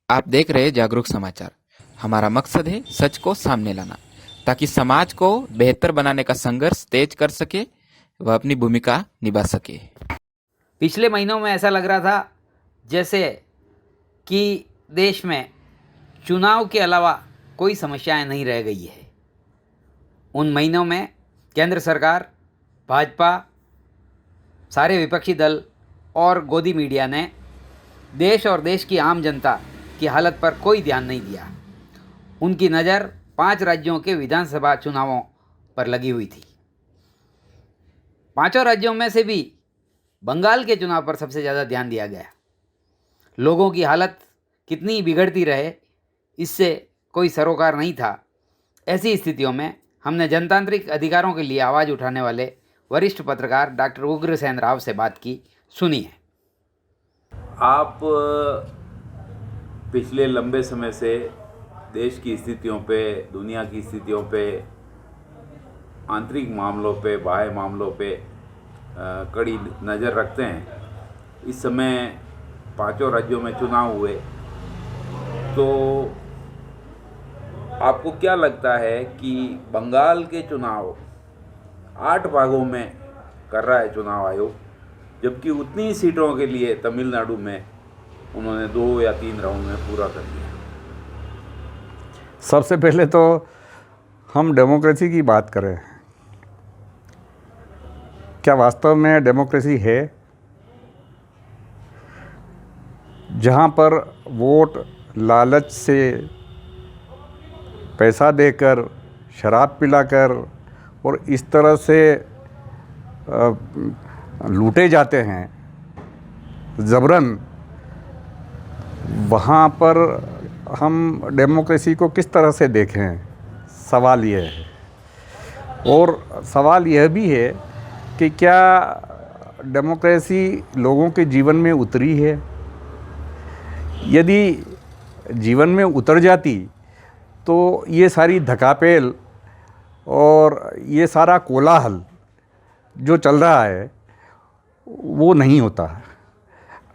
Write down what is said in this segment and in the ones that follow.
आप देख रहे हैं जागरूक समाचार। हमारा मकसद है सच को सामने लाना, ताकि समाज को बेहतर बनाने का संघर्ष तेज कर सके, वह अपनी भूमिका निभा सके। पिछले महीनों में ऐसा लग रहा था जैसे कि देश में चुनाव के अलावा कोई समस्याएं नहीं रह गई है। उन महीनों में केंद्र सरकार, भाजपा, सारे विपक्षी दल और गोदी मीडिया ने देश और देश की आम जनता की हालत पर कोई ध्यान नहीं दिया। उनकी नज़र 5 राज्यों के विधानसभा चुनावों पर लगी हुई थी। पांचों राज्यों में से भी बंगाल के चुनाव पर सबसे ज़्यादा ध्यान दिया गया। लोगों की हालत कितनी बिगड़ती रहे, इससे कोई सरोकार नहीं था। ऐसी स्थितियों में हमने जनतांत्रिक अधिकारों के लिए आवाज़ उठाने वाले वरिष्ठ पत्रकार डॉक्टर उग्रसेन राव से बात की। सुनिए। आप पिछले लंबे समय से देश की स्थितियों पे, दुनिया की स्थितियों पे, आंतरिक मामलों पे, बाह्य मामलों पे कड़ी नज़र रखते हैं। इस समय 5 राज्यों में चुनाव हुए, तो आपको क्या लगता है कि बंगाल के चुनाव 8 भागों में कर रहा है चुनाव आयोग, जबकि उतनी सीटों के लिए तमिलनाडु में उन्होंने 2 या 3 राउंड में पूरा कर दिया। सबसे पहले तो हम डेमोक्रेसी की बात करें। क्या वास्तव में डेमोक्रेसी है? जहाँ पर वोट लालच से, पैसा देकर, शराब पिलाकर और इस तरह से लूटे जाते हैं ज़बरन, वहाँ पर हम डेमोक्रेसी को किस तरह से देखें, सवाल यह है। और सवाल यह भी है कि क्या डेमोक्रेसी लोगों के जीवन में उतरी है? यदि जीवन में उतर जाती तो ये सारी धकापेल और ये सारा कोलाहल जो चल रहा है वो नहीं होता।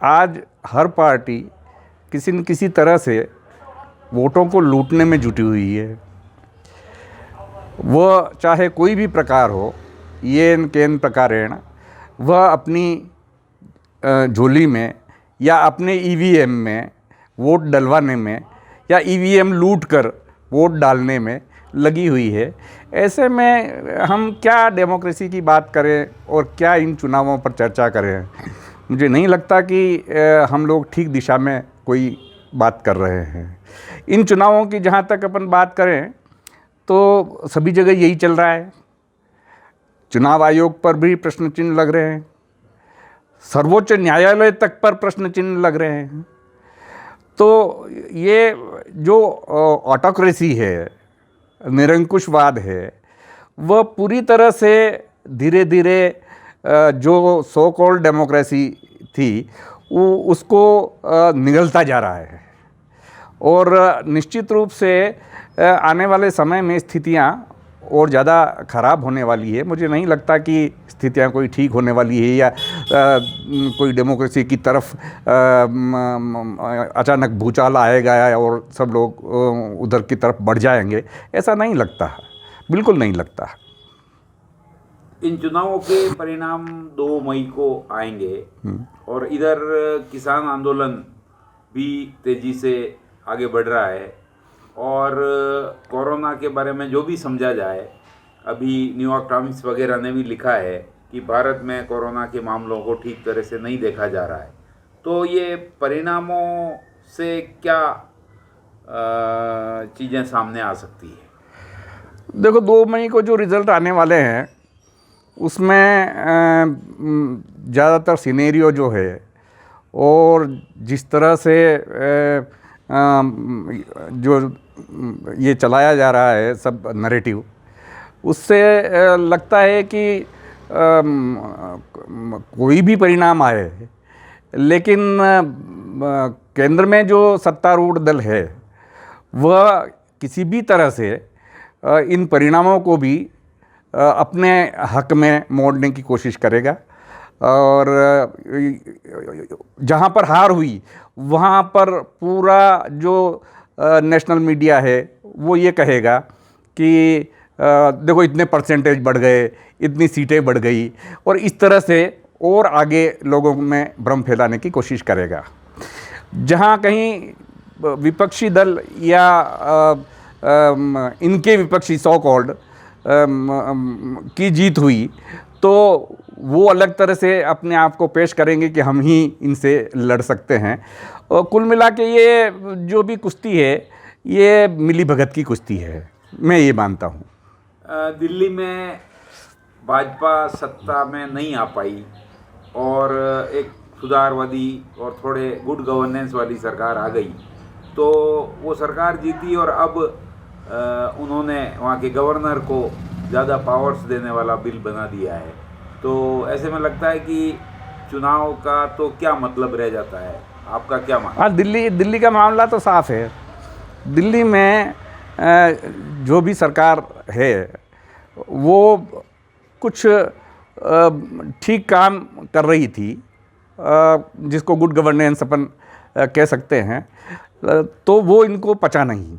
आज हर पार्टी किसी न किसी तरह से वोटों को लूटने में जुटी हुई है। वह चाहे कोई भी प्रकार हो, येन केन प्रकारेण, वह अपनी झोली में या अपने ईवीएम में वोट डलवाने में या ईवीएम लूट कर वोट डालने में लगी हुई है। ऐसे में हम क्या डेमोक्रेसी की बात करें और क्या इन चुनावों पर चर्चा करें? मुझे नहीं लगता कि हम लोग ठीक दिशा में कोई बात कर रहे हैं। इन चुनावों की जहाँ तक अपन बात करें तो सभी जगह यही चल रहा है। चुनाव आयोग पर भी प्रश्न चिन्ह लग रहे हैं, सर्वोच्च न्यायालय तक पर प्रश्न चिन्ह लग रहे हैं। तो ये जो ऑटोक्रेसी है, निरंकुशवाद है, वह पूरी तरह से धीरे धीरे जो सो कॉल्ड डेमोक्रेसी थी वो उसको निगलता जा रहा है। और निश्चित रूप से आने वाले समय में स्थितियां और ज़्यादा ख़राब होने वाली है। मुझे नहीं लगता कि स्थितियां कोई ठीक होने वाली है या कोई डेमोक्रेसी की तरफ अचानक भूचाल आएगा और सब लोग उधर की तरफ बढ़ जाएंगे। ऐसा नहीं लगता, बिल्कुल नहीं लगता। इन चुनावों के परिणाम 2 मई को आएंगे और इधर किसान आंदोलन भी तेजी से आगे बढ़ रहा है और कोरोना के बारे में जो भी समझा जाए, अभी न्यूयॉर्क टाइम्स वगैरह ने भी लिखा है कि भारत में कोरोना के मामलों को ठीक तरह से नहीं देखा जा रहा है। तो ये परिणामों से क्या चीज़ें सामने आ सकती है? देखो, 2 मई को जो रिज़ल्ट आने वाले हैं उसमें ज़्यादातर सिनेरियो जो है और जिस तरह से जो ये चलाया जा रहा है सब नैरेटिव, उससे लगता है कि कोई भी परिणाम आए, लेकिन केंद्र में जो सत्तारूढ़ दल है वह किसी भी तरह से इन परिणामों को भी अपने हक में मोड़ने की कोशिश करेगा। और जहाँ पर हार हुई वहाँ पर पूरा जो नेशनल मीडिया है वो ये कहेगा कि देखो इतने परसेंटेज बढ़ गए, इतनी सीटें बढ़ गई, और इस तरह से और आगे लोगों में भ्रम फैलाने की कोशिश करेगा। जहाँ कहीं विपक्षी दल या इनके विपक्षी सो कॉल्ड की जीत हुई तो वो अलग तरह से अपने आप को पेश करेंगे कि हम ही इनसे लड़ सकते हैं। और कुल मिला के ये जो भी कुश्ती है ये मिली भगत की कुश्ती है, मैं ये मानता हूँ। दिल्ली में भाजपा सत्ता में नहीं आ पाई और एक सुधारवादी और थोड़े गुड गवर्नेंस वाली सरकार आ गई, तो वो सरकार जीती और अब उन्होंने वहाँ के गवर्नर को ज़्यादा पावर्स देने वाला बिल बना दिया है। तो ऐसे में लगता है कि चुनाव का तो क्या मतलब रह जाता है, आपका क्या मानना? हाँ, दिल्ली का मामला तो साफ है। दिल्ली में जो भी सरकार है वो कुछ ठीक काम कर रही थी, जिसको गुड गवर्नेंस अपन कह सकते हैं, तो वो इनको पचा नहीं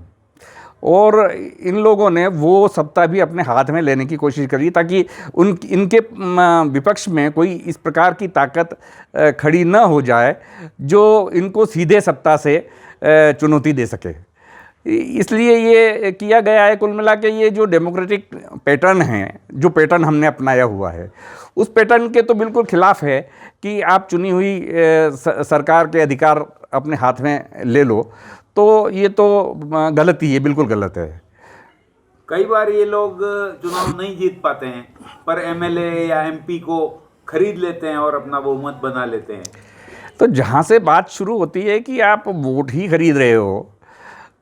और इन लोगों ने वो सत्ता भी अपने हाथ में लेने की कोशिश करी ताकि इनके विपक्ष में कोई इस प्रकार की ताकत खड़ी न हो जाए जो इनको सीधे सत्ता से चुनौती दे सके। इसलिए ये किया गया है। कुल मिला के ये जो डेमोक्रेटिक पैटर्न है, जो पैटर्न हमने अपनाया हुआ है, उस पैटर्न के तो बिल्कुल खिलाफ है कि आप चुनी हुई सरकार के अधिकार अपने हाथ में ले लो, तो ये तो गलती है, बिल्कुल गलत है। कई बार ये लोग चुनाव नहीं जीत पाते हैं पर एमएलए या एमपी को खरीद लेते हैं और अपना बहुमत बना लेते हैं। तो जहाँ से बात शुरू होती है कि आप वोट ही खरीद रहे हो,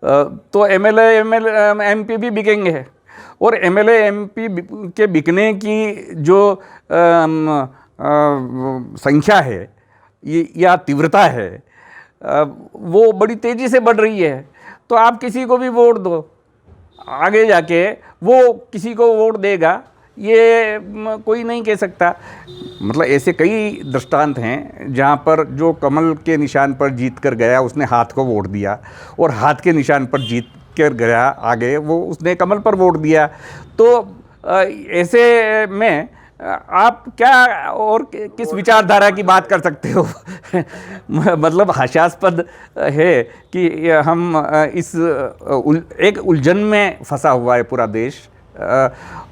तो एमएलए एमपी भी बिकेंगे और एमएलए एमपी के बिकने की जो संख्या है या तीव्रता है वो बड़ी तेज़ी से बढ़ रही है। तो आप किसी को भी वोट दो, आगे जाके वो किसी को वोट देगा ये कोई नहीं कह सकता। मतलब ऐसे कई दृष्टांत हैं जहाँ पर जो कमल के निशान पर जीत कर गया उसने हाथ को वोट दिया और हाथ के निशान पर जीत कर गया आगे वो उसने कमल पर वोट दिया। तो ऐसे में आप क्या और किस विचारधारा की बात कर सकते हो? मतलब हास्यास्पद है कि हम इस एक उलझन में फंसा हुआ है पूरा देश,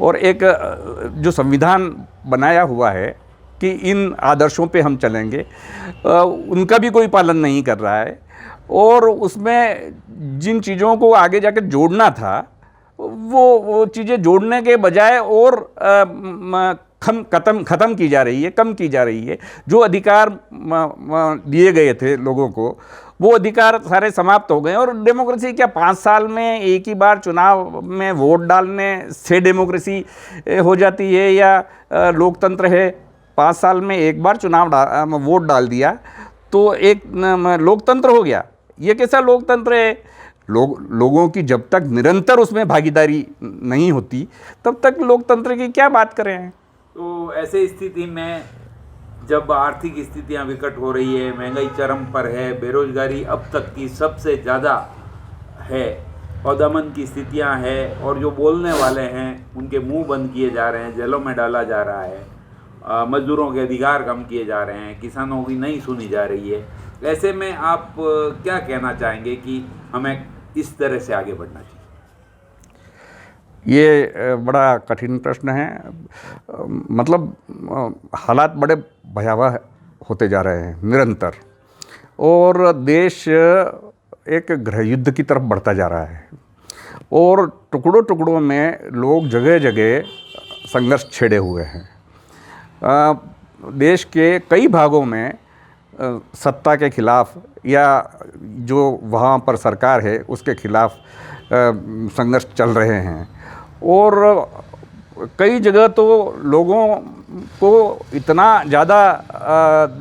और एक जो संविधान बनाया हुआ है कि इन आदर्शों पे हम चलेंगे, उनका भी कोई पालन नहीं कर रहा है और उसमें जिन चीज़ों को आगे जाकर जोड़ना था वो चीज़ें जोड़ने के बजाय और ख़त्म की जा रही है, कम की जा रही है। जो अधिकार दिए गए थे लोगों को वो अधिकार सारे समाप्त हो गए। और डेमोक्रेसी क्या 5 साल में एक ही बार चुनाव में वोट डालने से डेमोक्रेसी हो जाती है? या लोकतंत्र है 5 साल में एक बार वोट डाल दिया तो एक लोकतंत्र हो गया? ये कैसा लोकतंत्र है? लोगों की जब तक निरंतर उसमें भागीदारी नहीं होती तब तक लोकतंत्र की क्या बात करें? तो ऐसे स्थिति में जब आर्थिक स्थितियां विकट हो रही है, महंगाई चरम पर है, बेरोजगारी अब तक की सबसे ज़्यादा है, पदमन की स्थितियां हैं और जो बोलने वाले हैं उनके मुंह बंद किए जा रहे हैं, जेलों में डाला जा रहा है, मजदूरों के अधिकार कम किए जा रहे हैं, किसानों की नहीं सुनी जा रही है, ऐसे में आप क्या कहना चाहेंगे कि हमें इस तरह से आगे बढ़ना चाहिए? ये बड़ा कठिन प्रश्न है। मतलब हालात बड़े भयावह होते जा रहे हैं निरंतर, और देश एक गृह युद्ध की तरफ बढ़ता जा रहा है और टुकड़ों टुकड़ों में लोग जगह जगह संघर्ष छेड़े हुए हैं। देश के कई भागों में सत्ता के खिलाफ या जो वहाँ पर सरकार है उसके खिलाफ संघर्ष चल रहे हैं और कई जगह तो लोगों को इतना ज़्यादा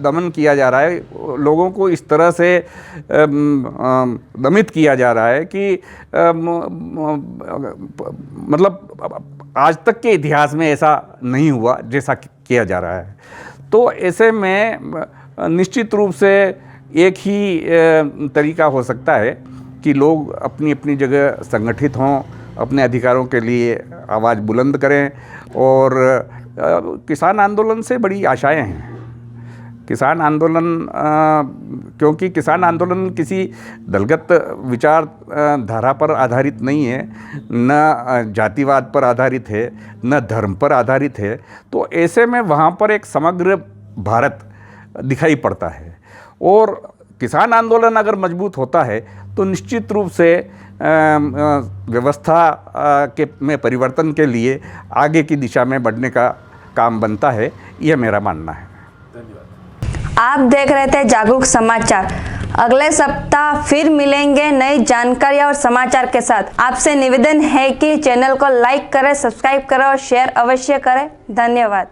दमन किया जा रहा है, लोगों को इस तरह से दमित किया जा रहा है कि मतलब आज तक के इतिहास में ऐसा नहीं हुआ जैसा किया जा रहा है। तो ऐसे में निश्चित रूप से एक ही तरीका हो सकता है कि लोग अपनी अपनी जगह संगठित हों, अपने अधिकारों के लिए आवाज़ बुलंद करें। और किसान आंदोलन से बड़ी आशाएं हैं। किसान आंदोलन क्योंकि किसान आंदोलन किसी दलगत विचार धारा पर आधारित नहीं है, न जातिवाद पर आधारित है, न धर्म पर आधारित है। तो ऐसे में वहाँ पर एक समग्र भारत दिखाई पड़ता है। और किसान आंदोलन अगर मजबूत होता है तो निश्चित रूप से व्यवस्था के में परिवर्तन के लिए आगे की दिशा में बढ़ने का काम बनता है, यह मेरा मानना है। आप देख रहे थे जागरूक समाचार। अगले सप्ताह फिर मिलेंगे नई जानकारी और समाचार के साथ। आपसे निवेदन है कि चैनल को लाइक करें, सब्सक्राइब करें और शेयर अवश्य करें। धन्यवाद।